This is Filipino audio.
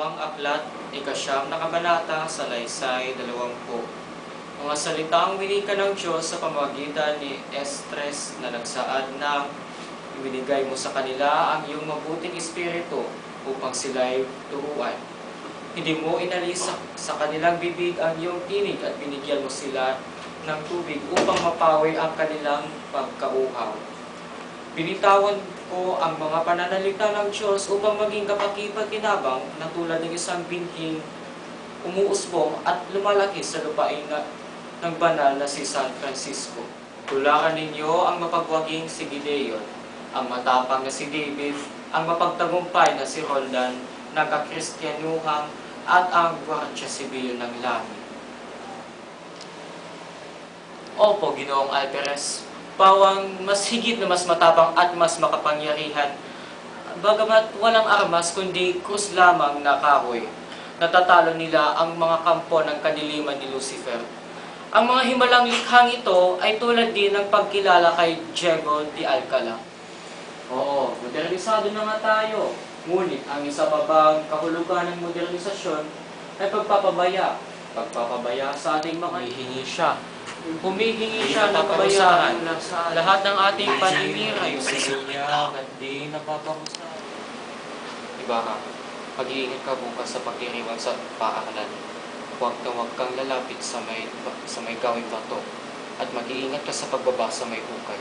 Ikalawang aklat, ikasyam na kabanata, Salaysay 20. Mga salitang winika ng Diyos sa pamamagitan ni Esdras na nagsaad ng ibinigay mo sa kanila ang iyong mabuting espiritu upang sila'y turuan. Hindi mo inalis sa kanilang bibig ang iyong tinig at binigyan mo sila ng tubig upang mapawi ang kanilang pagkauhaw. Binitawan ko ang mga pananalita ng Diyos upang maging kapakipag-kinabang na tulad ng isang binhing umuusbong at lumalaki sa lupain ng banal na si San Francisco. Tulakan ninyo ang mapagwaging si Gideon, ang matapang na si David, ang mapagtagumpay na si Roldan, nagkakristyanuhang at ang Gwardiya Sibil ng langit. Opo, Ginoong Alperes, pawang mas higit na mas matapang at mas makapangyarihan, bagamat walang armas kundi krus lamang na kahoy. Natatalo nila ang mga kampo ng kadiliman ni Lucifer. Ang mga himalang likhang ito ay tulad din ng pagkilala kay Diego de Alcala. Oo, modernisado na nga tayo. Ngunit ang isa pa bang kahulugan ng modernisasyon ay pagpapabaya. Pagpapabaya sa ating mga hihingi siya. Humihingi siya ng kabayaan sa lahat ng ating paninira yung niya at di napapahusahan. Diba ka? Mag-iingat ka bukas sa pagdiriwang sa paaralan. Huwag kang lalapit sa may gawing bato at mag-iingat ka sa pagbaba sa may hukay.